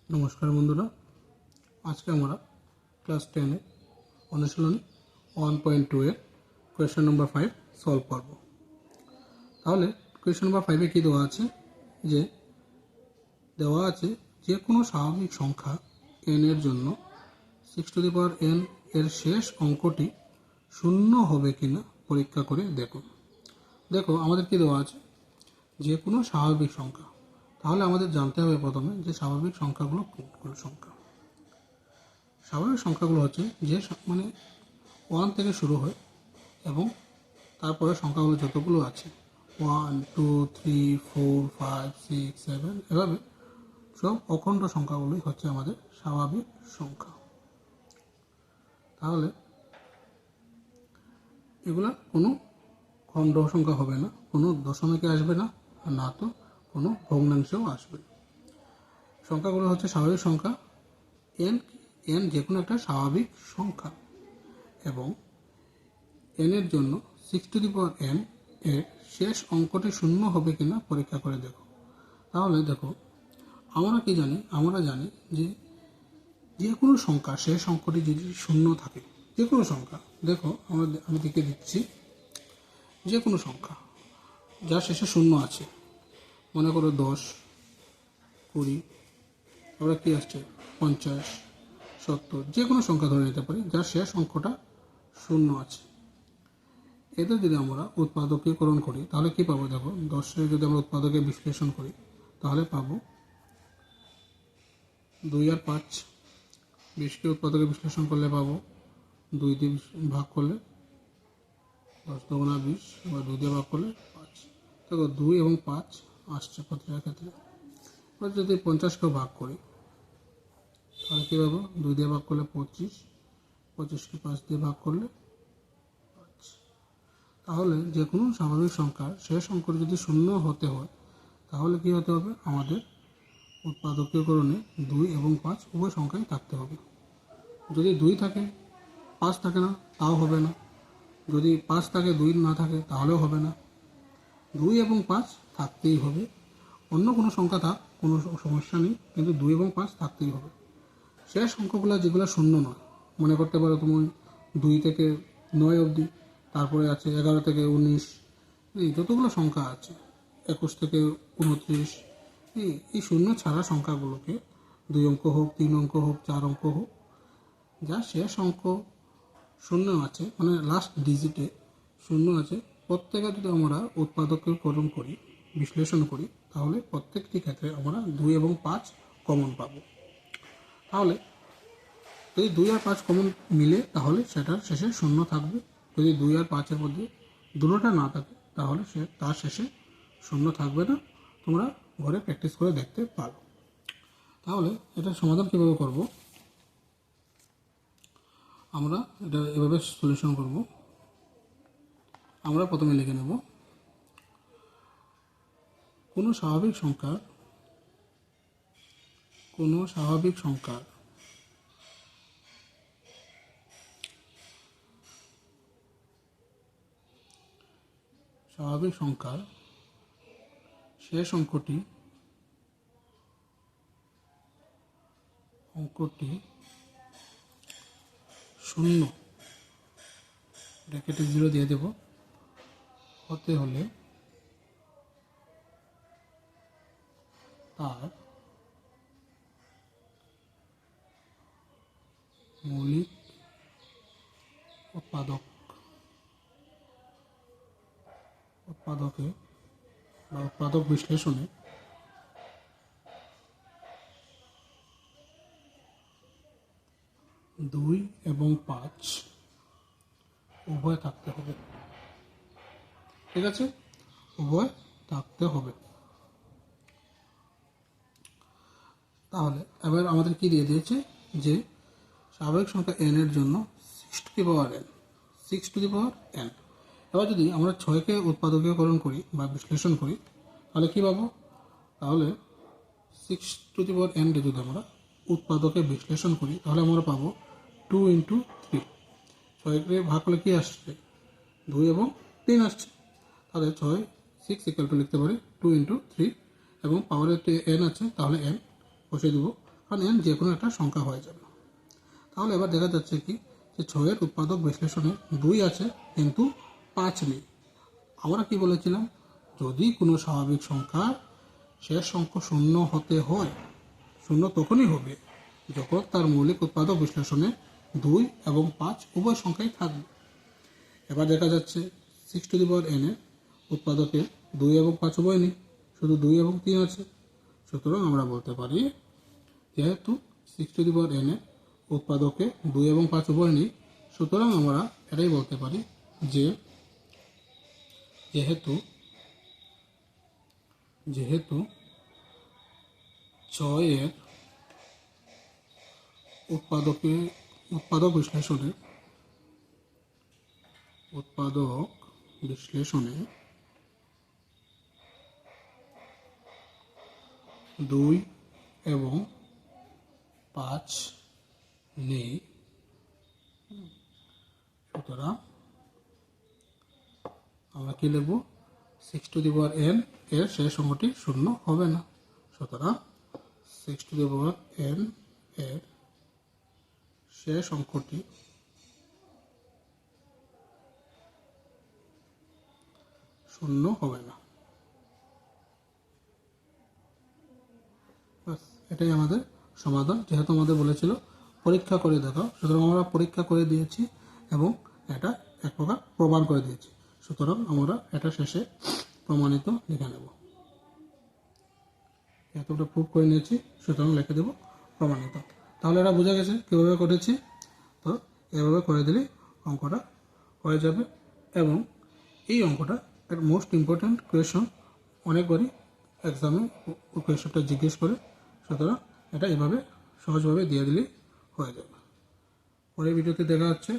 নমস্কার বন্ধুরা, আজকে আমরা ক্লাস 10 অনুশীলনী 1.2 এর কোয়েশ্চেন নম্বর 5 সলভ করব। তাহলে কোয়েশ্চেন নম্বর 5 কি দেওয়া আছে, যে কোনো স্বাভাবিক সংখ্যা n এর জন্য 6 টু দি পাওয়ার n এর শেষ অঙ্কটি শূন্য হবে কিনা পরীক্ষা করে দেখো আমাদের কি দেওয়া আছে, যে কোনো স্বাভাবিক সংখ্যা। তাহলে আমাদের জানতে হবে প্রথমে যে স্বাভাবিক সংখ্যাগুলো কোনগুলো সংখ্যা। স্বাভাবিক সংখ্যাগুলো হচ্ছে যে 1 থেকে শুরু হয় এবং তারপরে সংখ্যাগুলো যতগুলো আছে 1, 2, 3, 4, 5, 6, 7 এভাবে সব অখণ্ড সংখ্যাগুলোই হচ্ছে আমাদের স্বাভাবিক সংখ্যা। তাহলে এগুলা কোনো খণ্ড সংখ্যা হবে না, কোনো দশমিকে আসবে না, না তো কোনো ভগ্নাংশেও আসবে। সংখ্যাগুলো হচ্ছে স্বাভাবিক সংখ্যা। n যে কোনো একটা স্বাভাবিক সংখ্যা এবং n এর জন্য 6 টু দি পাওয়ার n এর শেষ অঙ্কটি শূন্য হবে কিনা পরীক্ষা করে দেখো। তাহলে দেখো আমরা কি জানি, আমরা জানি যে কোনো সংখ্যা শেষ অঙ্কটি যদি শূন্য থাকে, যে কোনো সংখ্যা, দেখো আমি দেখে দিচ্ছি, যে কোনো সংখ্যা যার শেষে শূন্য আছে, মনে করো 10, 20, আবার কি আসছে 50, 70, যে কোনো সংখ্যা ধরে নিতে পারি যার শেষ অঙ্কটা শূন্য আছে। এদের যদি আমরা উৎপাদকীকরণ করি তাহলে কি পাবো, দেখো 10 যদি আমরা উৎপাদকে বিশ্লেষণ করি তাহলে পাবো 2 আর 5। 20কে উৎপাদকে বিশ্লেষণ করলে পাবো 2 দিয়ে ভাগ করলে 10 দুগুণা 20, বা 2 দিয়ে ভাগ করলে 5। দেখো 2 এবং 5 আসছে প্রতিটা ক্ষেত্রে। এবার যদি 50কেও ভাগ করি তাহলে কী পাবো, 2 দিয়ে ভাগ করলে 25, 25কে 5 দিয়ে ভাগ করলে 5। তাহলে যে কোনো স্বাভাবিক সংখ্যার শেষ অঙ্কটি যদি শূন্য হতে হয় তাহলে কি হতে হবে, আমাদের উৎপাদকীকরণে 2 এবং 5 উভয় সংখ্যাই থাকতে হবে। যদি 2 থাকে 5 থাকে না তাও হবে না, যদি 5 থাকে 2 না থাকে তাহলেও হবে না। 2 এবং 5 থাকতেই হবে, অন্য কোনো সংখ্যা থাক কোনো সমস্যা নেই, কিন্তু 2 এবং 5 থাকতেই হবে। শেষ অঙ্কগুলো যেগুলো শূন্য নয়, মনে করতে পারো তুমি 2 থেকে 9 অবধি, তারপরে আছে 11 থেকে 19, এই যতগুলো সংখ্যা আছে 21 থেকে 29, এই শূন্য ছাড়া সংখ্যাগুলোকে 2 অঙ্ক হোক, 3 অঙ্ক হোক, 4 অঙ্ক হোক, যা শেষ অঙ্ক শূন্য আছে, মানে লাস্ট ডিজিটে শূন্য আছে, প্রত্যেকে যদি আমরা উৎপাদকীকরণ করি, বিশ্লেষণ করি, তাহলে প্রত্যেকটি ক্ষেত্রে আমরা 2 এবং 5 কমন পাবো। তাহলে যদি 2 আর 5 কমন মিলে তাহলে সেটার শেষে শূন্য থাকবে। যদি 2 আর 5-এর মধ্যে দুটোটা না থাকে তাহলে তার শেষে শূন্য থাকবে না। তোমরা ঘরে প্র্যাকটিস করে দেখতে পারো। তাহলে এটার সমাধান কীভাবে করব, আমরা এটা এভাবে সলিউশন করব। আমরা প্রথমে লিখে নেব, কোনো স্বাভাবিক সংখ্যার শেষ অঙ্কটি শূন্য, ব্র্যাকেটে 0 দিয়ে দেব, হতে হলে তার মৌলিক উৎপাদক বিশ্লেষণে 2 এবং 5 উভয় থাকতে হবে। ঠিক আছে, উভয় থাকতে হবে। তাহলে এবার আমাদের কি দিয়ে দিয়েছে, যে স্বাভাবিক সংখ্যা n এর জন্য 6 টু দি পাওয়ার n। এবার যদি আমরা 6কে উৎপাদকীকরণ করি বা বিশ্লেষণ করি তাহলে কি পাবো, তাহলে 6 টু দি পাওয়ার n যদি আমরা উৎপাদকে বিশ্লেষণ করি তাহলে আমরা পাবো 2 ইন্টু 3। 6কে ভাগ করলে কি আসছে, 2 এবং 3 আসছে। তাহলে 6 লিখতে পারি 2 ইন্টু 3, এবং পাওয়ারের n আছে তাহলে n বসিয়ে দেবো। কারণ n যে কোনো একটা সংখ্যা হয়ে যাবে। তাহলে এবার দেখা যাচ্ছে কি যে 6-এর উৎপাদক বিশ্লেষণে 2 আছে কিন্তু 5 নেই। আমরা কি বলেছিলাম, যদি কোনো স্বাভাবিক সংখ্যার শেষ অঙ্ক শূন্য হতে হয়, শূন্য তখনই হবে যখন তার মৌলিক উৎপাদক বিশ্লেষণে 2 এবং 5 উভয় সংখ্যাই থাকবে। এবার দেখা যাচ্ছে 6n এর উৎপাদকে 2 এবং 5 উভয় নেই, শুধু 2 এবং 3 আছে। সুতরাং আমরা বলতে পারি যেহেতু 6n এর উৎপাদকে 2 এবং 5 উভয় নেই, সুতরাং আমরা এটাই বলতে পারি যে যেহেতু 6-এর উৎপাদক বিশ্লেষণে 2 এবং 5 নেই, সুতরাং আমরা কি লিখব, 6n এর শেষ অঙ্কটি শূন্য হবে না। সুতরাং 6n এর শেষ অঙ্কটি শূন্য হবে না। এটাই আমাদের সমাধান। যেহেতু আমাদের বলেছিল পরীক্ষা করে দেখাও, সুতরাং আমরা পরীক্ষা করে দিয়েছি এবং এটা এক প্রকার প্রমাণ করে দিয়েছি। সুতরাং আমরা এটা শেষে প্রমাণিত লিখে নেব। এতটা প্রুফ করে নিয়েছি, সুতরাং লিখে দেব প্রমাণিত। তাহলে এটা বোঝা গেছে কীভাবে করেছি। তো এভাবে করে দিলে অঙ্কটা হয়ে যাবে। এবং এই অঙ্কটা একটা মোস্ট ইম্পর্ট্যান্ট কোয়েশন, অনেকবারই এক্সামে কোয়েশনটা জিজ্ঞেস করে। সুতরাং এটা এভাবে সহজভাবে দিয়ে দিলেই হয়ে যাবে। পরের ভিডিওতে দেখা হচ্ছে।